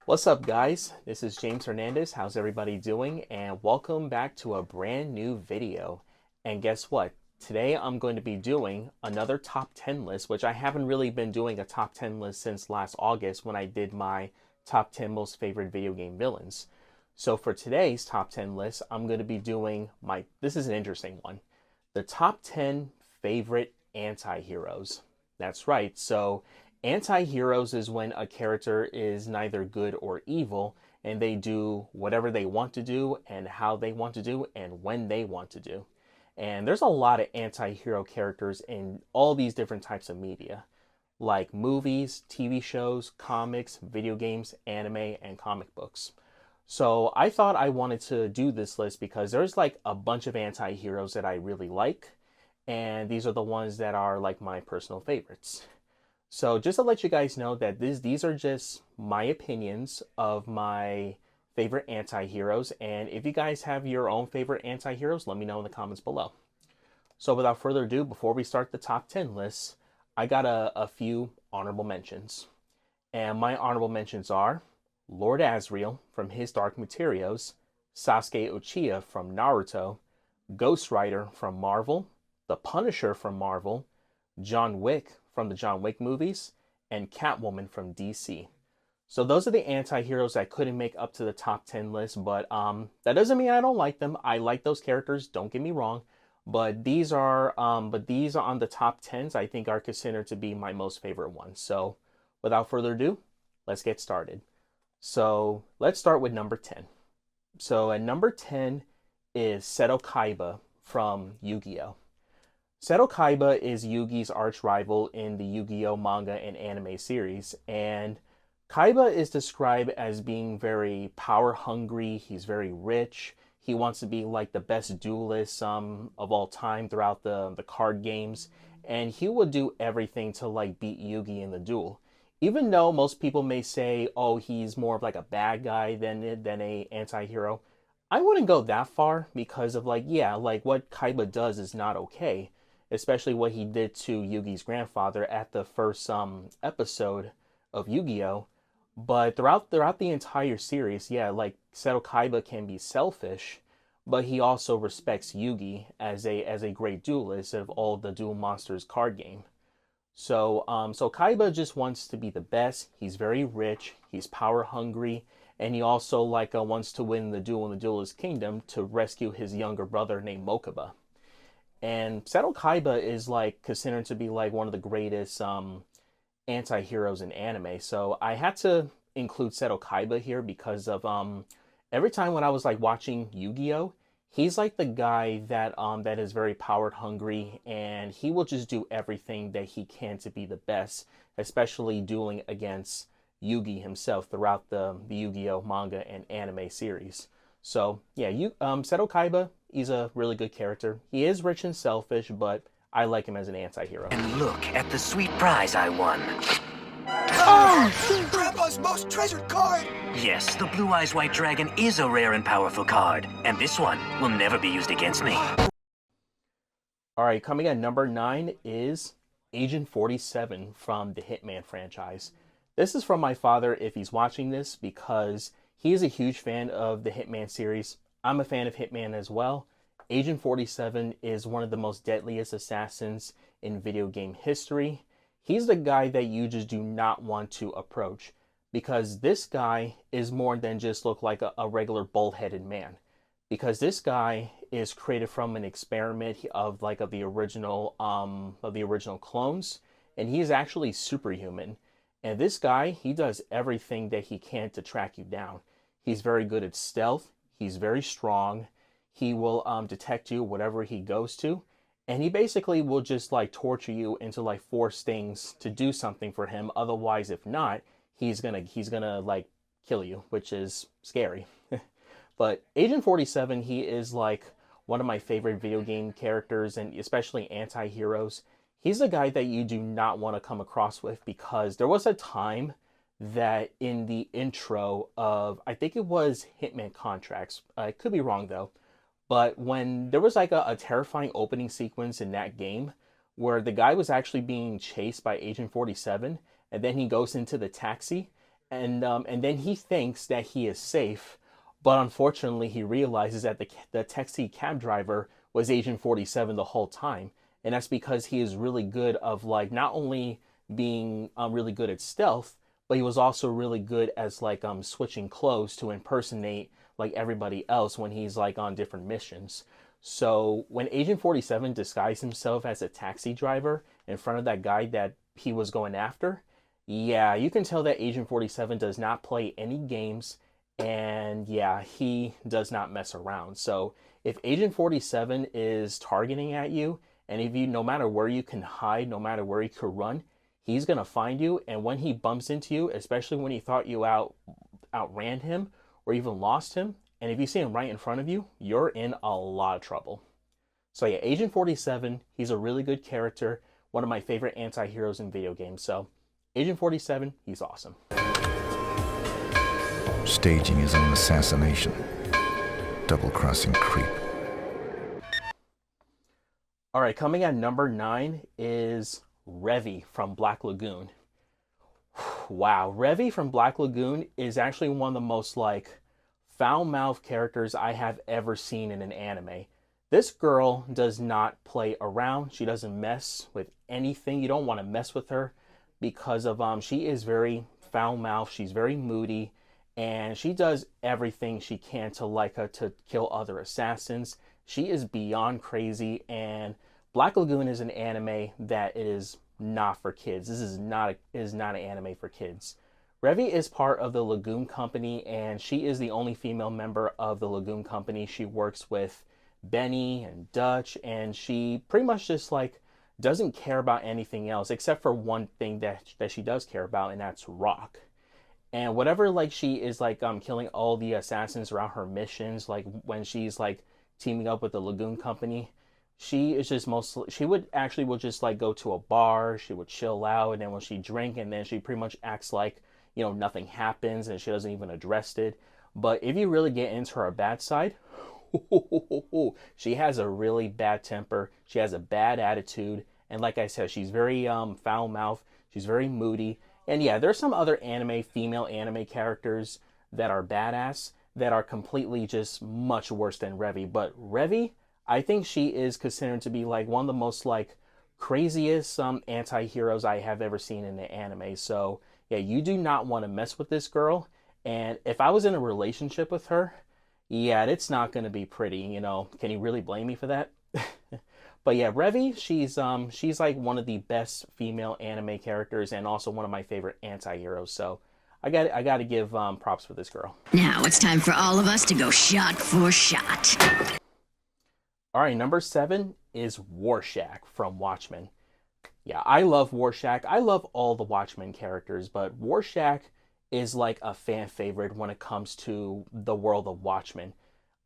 What's up, guys? This is James Hernandez. How's everybody doing? And welcome back to a brand new video. And guess what? Today I'm going to be doing another top 10 list, which I haven't really been doing a top 10 list since last August when I did my top 10 most favorite video game villains. So for today's top 10 list, I'm going to be doing this is an interesting one, the top 10 favorite anti-heroes. That's right. So anti-heroes is when a character is neither good or evil, and they do whatever they want to do, and how they want to do, and when they want to do. And there's a lot of anti-hero characters in all these different types of media, like movies, TV shows, comics, video games, anime, and comic books. So I thought I wanted to do this list because there's like a bunch of anti-heroes that I really like, and these are the ones that are like my personal favorites. So just to let you guys know that these are just my opinions of my favorite anti-heroes, and if you guys have your own favorite anti-heroes, let me know in the comments below. So without further ado, before we start the top 10 list, I got a few honorable mentions. And my honorable mentions are Lord Asriel from His Dark Materials, Sasuke Uchiha from Naruto, Ghost Rider from Marvel, The Punisher from Marvel, John Wick from the John Wick movies, and Catwoman from DC. So those are the anti-heroes that couldn't make up to the top 10 list, but that doesn't mean I don't like them. I like those characters, don't get me wrong, but these are on the top 10s I think are considered to be my most favorite ones. So without further ado, let's get started. So let's start with number 10. So at number 10 is Seto Kaiba from Yu-Gi-Oh! Seto Kaiba is Yugi's arch rival in the Yu-Gi-Oh! Manga and anime series, and Kaiba is described as being very power hungry, he's very rich, he wants to be like the best duelist of all time throughout the card games, and he will do everything to like beat Yugi in the duel. Even though most people may say, oh, he's more of like a bad guy than a anti-hero, I wouldn't go that far because of like, yeah, like what Kaiba does is not okay, especially what he did to Yugi's grandfather at the first episode of Yu-Gi-Oh! But throughout the entire series, yeah, like Seto Kaiba can be selfish, but he also respects Yugi as a great duelist of all the Duel Monsters card game. So Kaiba just wants to be the best. He's very rich. He's power hungry, and he also like wants to win the duel in the Duelist Kingdom to rescue his younger brother named Mokuba. And Seto Kaiba is like considered to be like one of the greatest anti-heroes in anime. So I had to include Seto Kaiba here because of every time when I was like watching Yu-Gi-Oh, he's like the guy that is very power hungry, and he will just do everything that he can to be the best, especially dueling against Yugi himself throughout the Yu-Gi-Oh manga and anime series. So yeah, Seto Kaiba, he's a really good character. He is rich and selfish, but I like him as an anti-hero. And look at the sweet prize I won. Oh! Grandpa's most treasured card! Yes, the Blue Eyes White Dragon is a rare and powerful card, and this one will never be used against me. Alright, coming at number 9 is Agent 47 from the Hitman franchise. This is from my father if he's watching this, because he is a huge fan of the Hitman series. I'm a fan of Hitman as well. Agent 47 is one of the most deadliest assassins in video game history. He's the guy that you just do not want to approach, because this guy is more than just look like a regular bull-headed man. Because this guy is created from an experiment of the original clones, and he is actually superhuman. And this guy, he does everything that he can to track you down. He's very good at stealth. He's very strong. He will detect you whatever he goes to, and he basically will just like torture you into like force things to do something for him. Otherwise, if not, he's gonna like kill you, which is scary. But Agent 47, he is like one of my favorite video game characters, and especially anti-heroes. He's a guy that you do not want to come across with, because there was a time that in the intro of, I think it was Hitman Contracts, I could be wrong though, but when there was like a terrifying opening sequence in that game where the guy was actually being chased by Agent 47, and then he goes into the taxi, and then he thinks that he is safe, but unfortunately he realizes that the taxi cab driver was Agent 47 the whole time, and that's because he is really good of like not only being really good at stealth, but he was also really good as like switching clothes to impersonate like everybody else when he's like on different missions. So when Agent 47 disguised himself as a taxi driver in front of that guy that he was going after, yeah, you can tell that Agent 47 does not play any games, and yeah, he does not mess around. So if Agent 47 is targeting at you, and if you, no matter where you can hide, no matter where you could run, he's gonna find you. And when he bumps into you, especially when he thought you outran him or even lost him, and if you see him right in front of you, you're in a lot of trouble. So yeah, Agent 47, he's a really good character, one of my favorite anti-heroes in video games. So Agent 47, he's awesome. Staging his own assassination. Double-crossing creep. All right, coming at number 9 is Revy from Black Lagoon. Wow, Revy from Black Lagoon is actually one of the most like foul-mouthed characters I have ever seen in an anime. This girl does not play around. She doesn't mess with anything. You don't want to mess with her because of she is very foul-mouthed. She's very moody, and she does everything she can to kill other assassins. She is beyond crazy, and Black Lagoon is an anime that it is not for kids. This is not an anime for kids. Revy is part of the Lagoon Company, and she is the only female member of the Lagoon Company. She works with Benny and Dutch, and she pretty much just like doesn't care about anything else except for one thing that she does care about, and that's Rock. And whatever like she is like killing all the assassins around her missions, like when she's like teaming up with the Lagoon Company, she is just mostly, she would just like go to a bar, she would chill out, and then when she drink, and then she pretty much acts like, you know, nothing happens and she doesn't even address it. But if you really get into her bad side, she has a really bad temper, she has a bad attitude, and like I said, she's very foul mouthed, she's very moody. And yeah, there's some other female anime characters that are badass that are completely just much worse than Revy. But Revy, I think she is considered to be like one of the most like craziest anti-heroes I have ever seen in the anime. So yeah, you do not want to mess with this girl. And if I was in a relationship with her, yeah, it's not going to be pretty, you know. Can you really blame me for that? But yeah, Revy, she's like one of the best female anime characters and also one of my favorite anti-heroes. So I got to give props for this girl. Now it's time for all of us to go shot for shot. All right, number 7 is Rorschach from Watchmen. Yeah, I love Rorschach. I love all the Watchmen characters, but Rorschach is like a fan favorite when it comes to the world of Watchmen.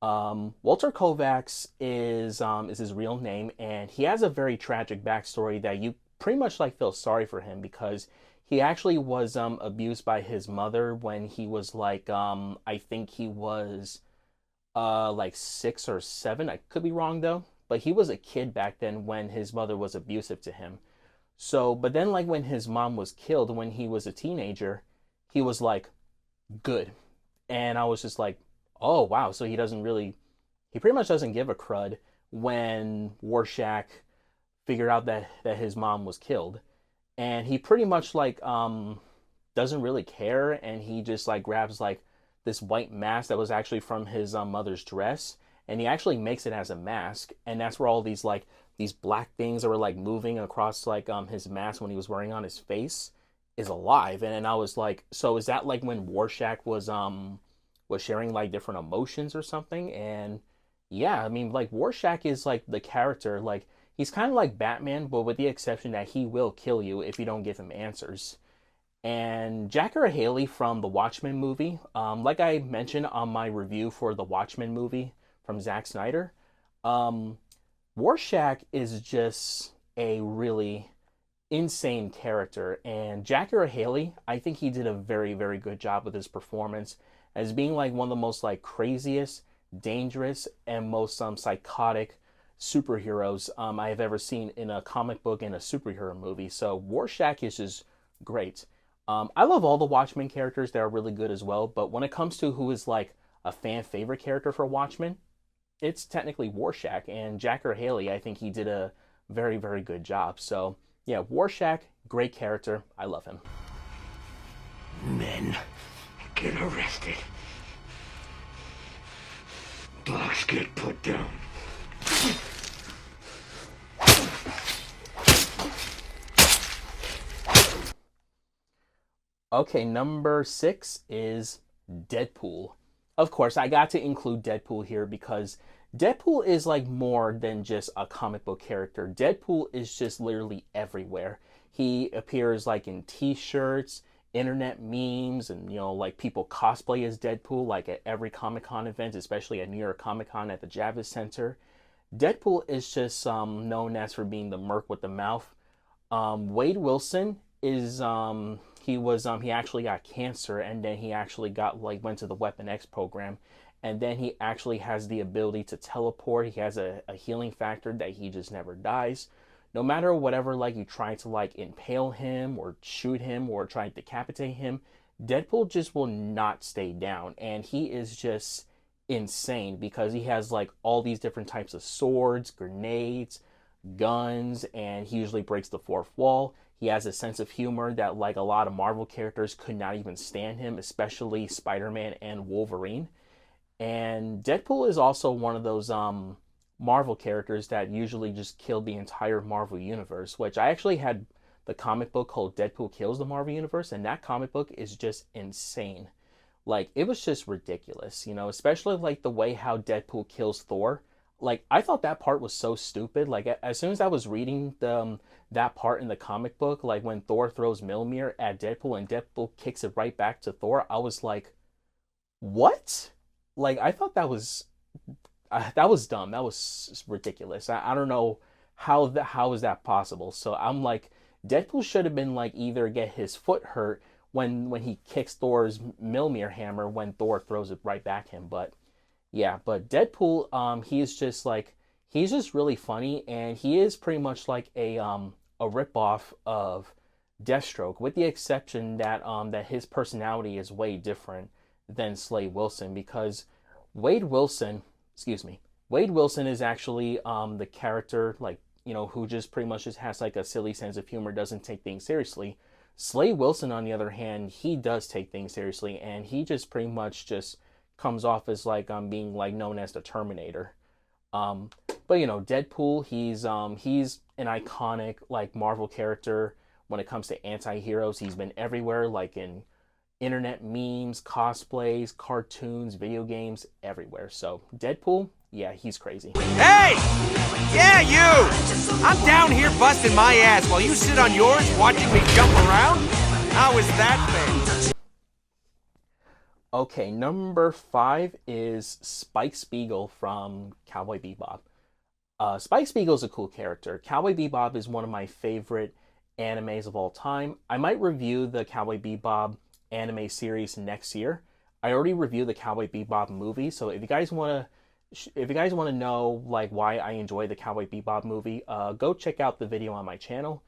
Walter Kovacs is his real name, and he has a very tragic backstory that you pretty much like feel sorry for him because he actually was abused by his mother when he was like I think he was like 6 or 7. I could be wrong though, but he was a kid back then when his mother was abusive to him. So, but then like when his mom was killed when he was a teenager, he was like good, and I was just like, oh wow, so he pretty much doesn't give a crud when Rorschach figured out that his mom was killed, and he pretty much like doesn't really care, and he just like grabs like this white mask that was actually from his mother's dress, and he actually makes it as a mask, and that's where all these black things that were like moving across like his mask when he was wearing on his face is alive. And I was like, so is that like when Rorschach was sharing like different emotions or something? And yeah, I mean like Rorschach is like the character, like he's kind of like Batman, but with the exception that he will kill you if you don't give him answers. And Jackie Haley from the Watchmen movie, like I mentioned on my review for the Watchmen movie from Zack Snyder, Rorschach is just a really insane character, and Jackie Haley, I think he did a very, very good job with his performance as being like one of the most like craziest, dangerous, and most psychotic superheroes I have ever seen in a comic book and a superhero movie. So Rorschach is just great. I love all the Watchmen characters. They're really good as well. But when it comes to who is like a fan favorite character for Watchmen, it's technically Rorschach. And Jacker Haley, I think he did a very, very good job. So yeah, Rorschach, great character. I love him. Men get arrested. Blocks get put down. Okay, number 6 is Deadpool. Of course, I got to include Deadpool here because Deadpool is like more than just a comic book character. Deadpool is just literally everywhere. He appears like in t-shirts, internet memes, and like people cosplay as Deadpool like at every Comic-Con event, especially at New York Comic-Con at the Javits Center. Deadpool is just known as for being the merc with the mouth. Wade Wilson is he actually got cancer, and then he actually went to the Weapon X program, and then he actually has the ability to teleport. He has a healing factor that he just never dies. No matter whatever you try to impale him or shoot him or try to decapitate him, Deadpool just will not stay down, and he is just insane because he has all these different types of swords, grenades, guns, and he usually breaks the fourth wall. He has a sense of humor that a lot of Marvel characters could not even stand him, especially Spider-Man and Wolverine. And Deadpool is also one of those Marvel characters that usually just kill the entire Marvel universe, which I actually had the comic book called Deadpool Kills the Marvel Universe, and that comic book is just insane. It was just ridiculous, especially the way how Deadpool kills Thor. I thought that part was so stupid. As soon as I was reading that part in the comic book, when Thor throws Mjolnir at Deadpool and Deadpool kicks it right back to Thor, I was like, what? I thought that was dumb. That was ridiculous. I don't know how is that possible. So I'm like, Deadpool should have been either get his foot hurt when he kicks Thor's Mjolnir hammer when Thor throws it right back him. But yeah, but Deadpool, he's just really funny, and he is pretty much like a ripoff of Deathstroke, with the exception that that his personality is way different than Slade Wilson, because Wade Wilson is actually the character who just pretty much just has a silly sense of humor, doesn't take things seriously. Slade Wilson, on the other hand, he does take things seriously, and he just pretty much just comes off as being known as the Terminator. But Deadpool, he's an iconic Marvel character when it comes to anti-heroes. He's been everywhere, in internet memes, cosplays, cartoons, video games, everywhere. So Deadpool, yeah, he's crazy. Hey! Yeah, you! I'm down here busting my ass while you sit on yours watching me jump around? How is that fair? Okay, number 5 is Spike Spiegel from Cowboy Bebop. Spike Spiegel is a cool character. Cowboy Bebop is one of my favorite animes of all time. I might review the Cowboy Bebop anime series next year. I already reviewed the Cowboy Bebop movie, so if you guys want to know why I enjoy the Cowboy Bebop movie, go check out the video on my channel.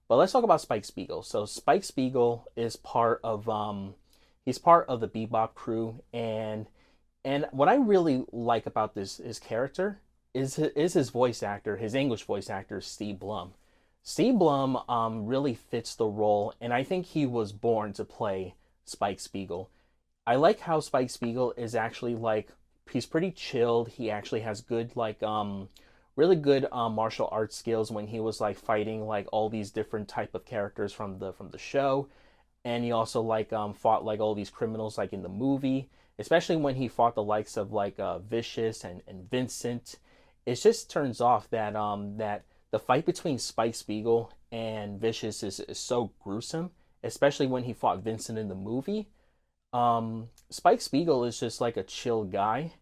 But let's talk about Spike Spiegel. So Spike Spiegel is part of he's part of the Bebop crew, and what I really like about his character is his voice actor, his English voice actor, Steve Blum. Steve Blum really fits the role, and I think he was born to play Spike Spiegel. I like how Spike Spiegel is actually he's pretty chilled. He actually has good really good martial arts skills when he was fighting all these different type of characters from the show. And he also fought all these criminals in the movie, especially when he fought the likes of Vicious and Vincent. It just turns off that that the fight between Spike Spiegel and Vicious is so gruesome, especially when he fought Vincent in the movie. Spike Spiegel is just a chill guy,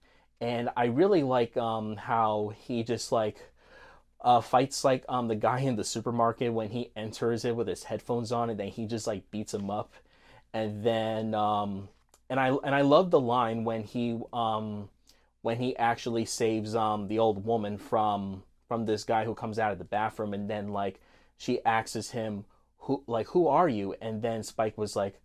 and I really like how he just fights the guy in the supermarket when he enters it with his headphones on, and then he just beats him up. And then and I love the line when he actually saves the old woman from this guy who comes out of the bathroom, and then she asks him, who are you? And then Spike was like,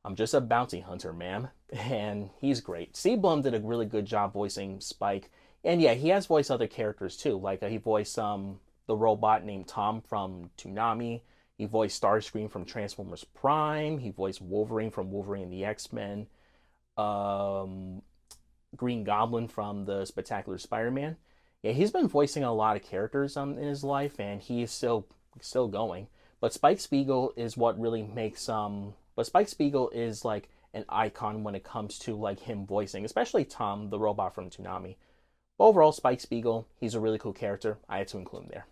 I'm just a bounty hunter, ma'am. And he's great. C. Blum did a really good job voicing Spike. And yeah, he has voiced other characters too. Like he voiced the robot named Tom from Toonami. He voiced Starscream from Transformers Prime. He voiced Wolverine from Wolverine and the X-Men. Green Goblin from the Spectacular Spider-Man. Yeah, he's been voicing a lot of characters in his life, and he is still going. But Spike Spiegel is what really makes But Spike Spiegel is like an icon when it comes to like him voicing, especially Tom, the robot from Toonami. But overall, Spike Spiegel, he's a really cool character. I had to include him there.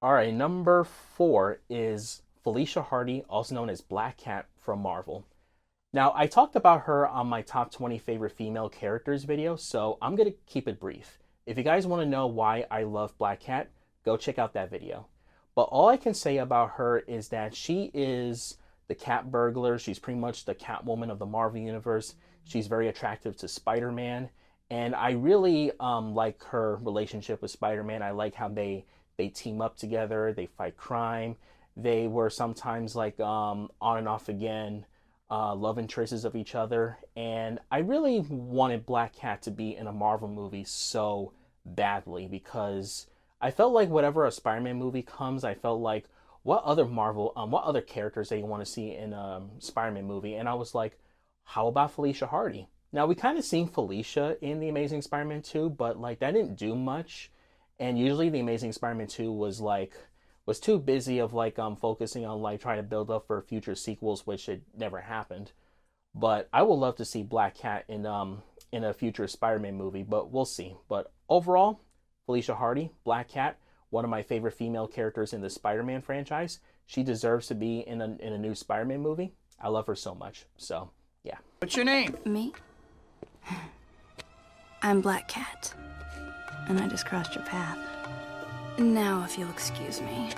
Alright, number 4 is Felicia Hardy, also known as Black Cat from Marvel. Now, I talked about her on my top 20 favorite female characters video, so I'm going to keep it brief. If you guys want to know why I love Black Cat, go check out that video. But all I can say about her is that she is the cat burglar. She's pretty much the Catwoman of the Marvel Universe. She's very attractive to Spider-Man. And I really like her relationship with Spider-Man. I like how they team up together. They fight crime. They were sometimes like on and off again love interests of each other. And I really wanted Black Cat to be in a Marvel movie so badly, because I felt like whenever a Spider-Man movie comes, I felt like what other characters they want to see in a Spider-Man movie. And I was like, how about Felicia Hardy? Now, we kind of seen Felicia in The Amazing Spider-Man 2, but like that didn't do much. And usually The Amazing Spider-Man 2 was too busy of like focusing on like trying to build up for future sequels, which it never happened. But I would love to see Black Cat in a future Spider-Man movie, but we'll see. But overall, Felicia Hardy, Black Cat, one of my favorite female characters in the Spider-Man franchise. She deserves to be in a new Spider-Man movie. I love her so much. So, yeah. What's your name? Me? I'm Black Cat. And I just crossed your path. Now, if you'll excuse me.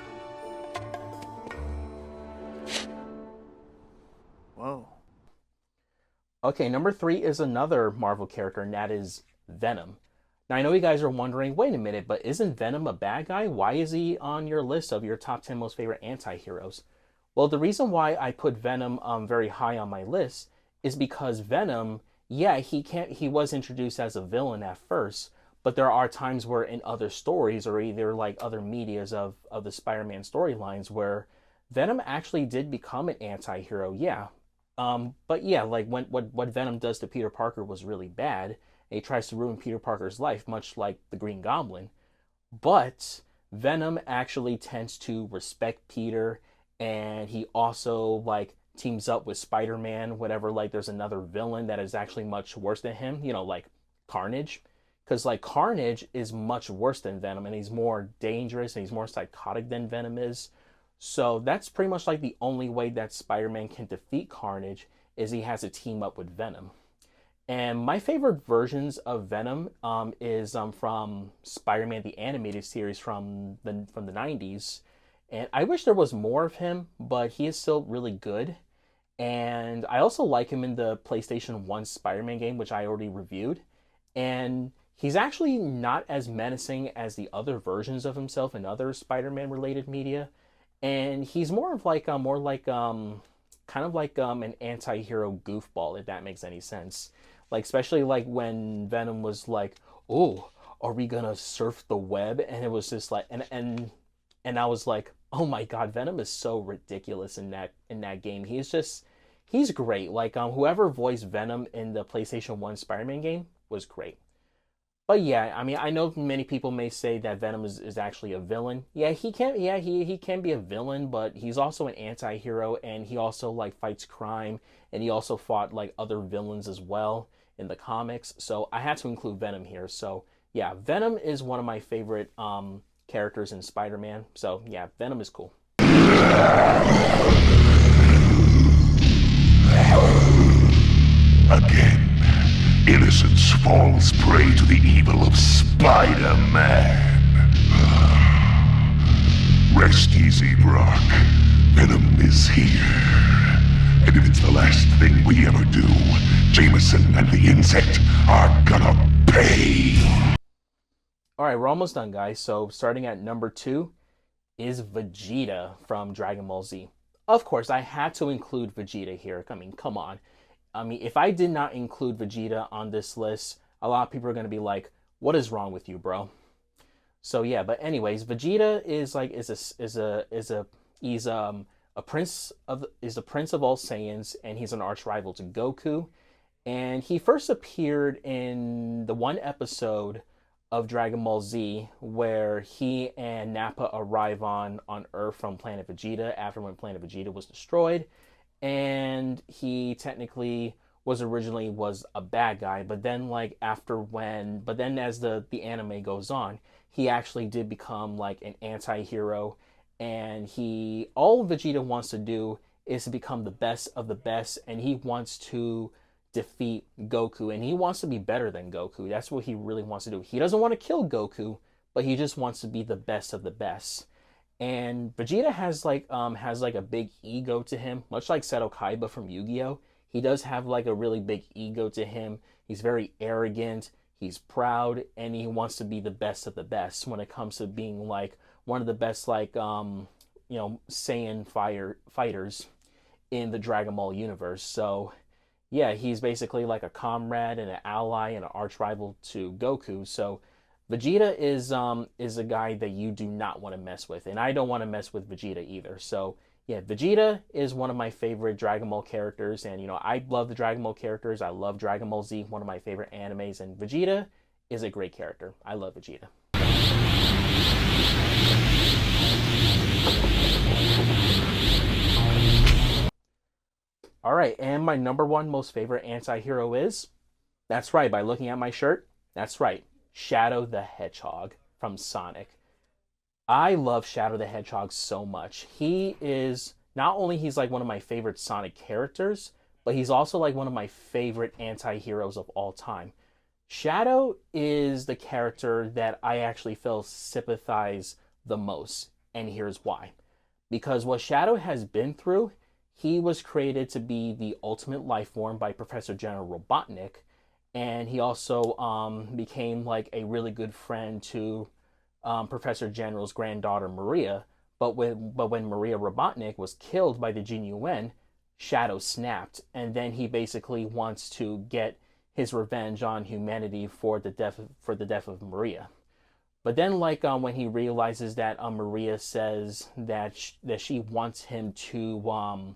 Whoa. Okay, number 3 is another Marvel character, and that is Venom. Now, I know you guys are wondering, wait a minute, but isn't Venom a bad guy? Why is he on your list of your top 10 most favorite anti-heroes? Well, the reason why I put Venom very high on my list is because Venom, yeah, he was introduced as a villain at first, but there are times where in other stories or either like other medias of the Spider-Man storylines where Venom actually did become an anti-hero, yeah. But yeah, like what Venom does to Peter Parker was really bad. And he tries to ruin Peter Parker's life, much like the Green Goblin. But Venom actually tends to respect Peter, and he also like teams up with Spider-Man whenever like there's another villain that is actually much worse than him, you know, like Carnage. Because like Carnage is much worse than Venom, and he's more dangerous and he's more psychotic than Venom is. So that's pretty much like the only way that Spider-Man can defeat Carnage is he has to team up with Venom. And my favorite versions of Venom is from Spider-Man the Animated Series from the 90s. And I wish there was more of him, but he is still really good. And I also like him in the PlayStation 1 Spider-Man game, which I already reviewed. And he's actually not as menacing as the other versions of himself in other Spider-Man related media. And he's more of like an anti-hero goofball, if that makes any sense. Like, especially like when Venom was like, oh, are we gonna surf the web? And it was just like, and I was like, oh my God, Venom is so ridiculous in that game. He's great. Like, whoever voiced Venom in the PlayStation 1 Spider-Man game was great. But yeah, I mean, I know many people may say that Venom is actually a villain. Yeah, he can be a villain, but he's also an anti-hero, and he also like fights crime, and he also fought like other villains as well in the comics. So I had to include Venom here. So yeah, Venom is one of my favorite characters in Spider-Man. So yeah, Venom is cool. Again, innocence falls prey to the evil of Spider-Man. Rest easy, Brock. Venom is here. And if it's the last thing we ever do, Jameson and the insect are gonna pay. Alright, we're almost done, guys. So starting at number 2 is Vegeta from Dragon Ball Z. Of course, I had to include Vegeta here. I mean, come on. I mean, if I did not include Vegeta on this list, a lot of people are going to be like, what is wrong with you, bro? So yeah, but anyways, Vegeta is like he's a prince of all Saiyans, and he's an arch rival to Goku. And he first appeared in the one episode of Dragon Ball Z where he and Nappa arrive on Earth from Planet Vegeta after when Planet Vegeta was destroyed. And he technically was a bad guy, but then as the anime goes on, he actually did become like an anti-hero, and all Vegeta wants to do is to become the best of the best, and he wants to defeat Goku, and he wants to be better than Goku. That's what he really wants to do. He doesn't want to kill Goku, but he just wants to be the best of the best. And Vegeta has a big ego to him, much like Seto Kaiba from Yu-Gi-Oh! He does have like a really big ego to him. He's very arrogant, he's proud, and he wants to be the best of the best when it comes to being like one of the best Saiyan fighters in the Dragon Ball universe. So yeah, he's basically like a comrade and an ally and an arch rival to Goku. So Vegeta is a guy that you do not want to mess with, and I don't want to mess with Vegeta either. So yeah, Vegeta is one of my favorite Dragon Ball characters, and I love the Dragon Ball characters. I love Dragon Ball Z, one of my favorite animes, and Vegeta is a great character. I love Vegeta. Alright, and my number 1 most favorite anti-hero is, that's right, by looking at my shirt, that's right, Shadow the Hedgehog from Sonic. I love Shadow the Hedgehog so much. He's like one of my favorite Sonic characters, but he's also like one of my favorite anti-heroes of all time. Shadow is the character that I actually feel sympathize the most, and here's why. Because what Shadow has been through, he was created to be the ultimate life form by Professor General Robotnik, and he also became like a really good friend to Professor General's granddaughter Maria. But when Maria Robotnik was killed by the Jin Yuan, Shadow snapped, and then he basically wants to get his revenge on humanity for the death of Maria. But then, when he realizes that Maria says that she wants him to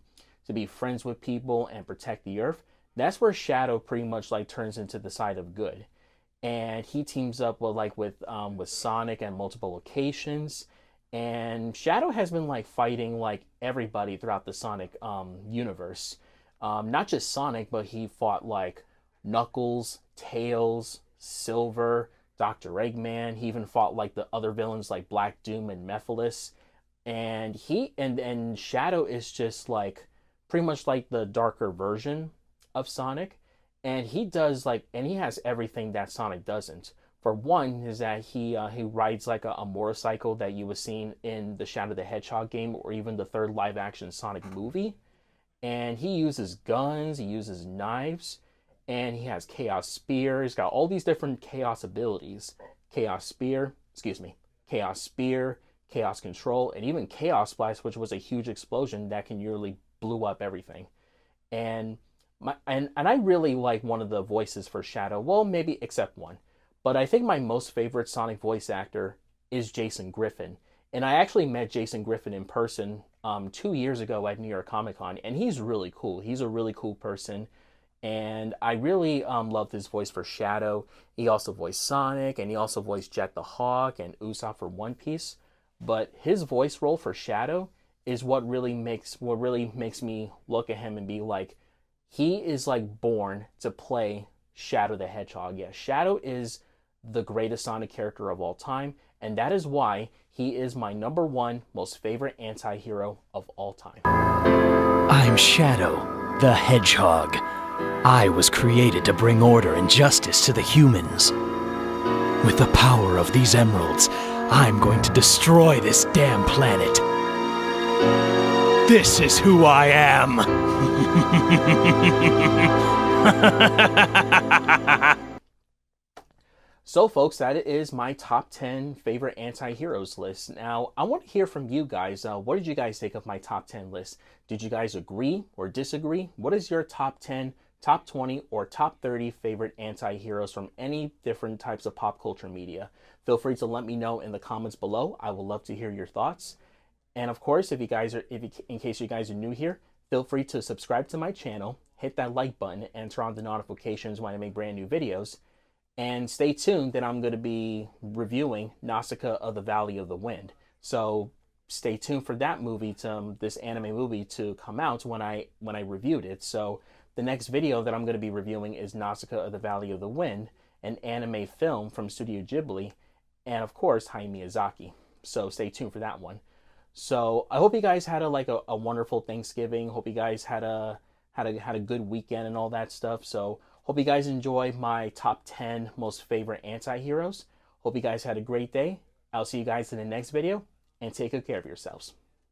be friends with people and protect the Earth, that's where Shadow pretty much turns into the side of good, and he teams up with Sonic at multiple locations. And Shadow has been fighting everybody throughout the Sonic universe, not just Sonic, but he fought Knuckles, Tails, Silver, Dr. Eggman. He even fought the other villains like Black Doom and Mephiles. And and Shadow is just pretty much the darker version of Sonic. And he does and he has everything that Sonic doesn't. For one is that he rides a motorcycle that you was seeing in the Shadow the Hedgehog game, or even the third live action Sonic movie. And he uses guns, he uses knives, and he has Chaos Spear. He's got all these different Chaos abilities. Chaos Spear, Chaos Control, and even Chaos Blast, which was a huge explosion that can nearly blew up everything. And I really like one of the voices for Shadow. Well, maybe except one. But I think my most favorite Sonic voice actor is Jason Griffin. And I actually met Jason Griffin in person 2 years ago at New York Comic Con. And he's really cool. He's a really cool person. And I really loved his voice for Shadow. He also voiced Sonic, and he also voiced Jet the Hawk and Usopp for One Piece. But his voice role for Shadow is what really makes me look at him and be like, he is born to play Shadow the Hedgehog. Yeah, Shadow is the greatest Sonic character of all time, and that is why he is my number 1 most favorite anti-hero of all time. I'm Shadow, the Hedgehog. I was created to bring order and justice to the humans. With the power of these emeralds, I'm going to destroy this damn planet. This is who I am! So folks, that is my top 10 favorite anti-heroes list. Now, I want to hear from you guys. What did you guys think of my top 10 list? Did you guys agree or disagree? What is your top 10, top 20, or top 30 favorite anti-heroes from any different types of pop culture media? Feel free to let me know in the comments below. I would love to hear your thoughts. And of course, in case you guys are new here, feel free to subscribe to my channel, hit that like button, and turn on the notifications when I make brand new videos. And stay tuned that I'm going to be reviewing Nausicaa of the Valley of the Wind. So stay tuned for that movie, this anime movie, to come out when I reviewed it. So the next video that I'm going to be reviewing is Nausicaa of the Valley of the Wind, an anime film from Studio Ghibli, and of course Hayao Miyazaki. So stay tuned for that one. So I hope you guys had a wonderful Thanksgiving. Hope you guys had a good weekend and all that stuff. So hope you guys enjoy my top 10 most favorite anti-heroes. Hope you guys had a great day. I'll see you guys in the next video, and take good care of yourselves.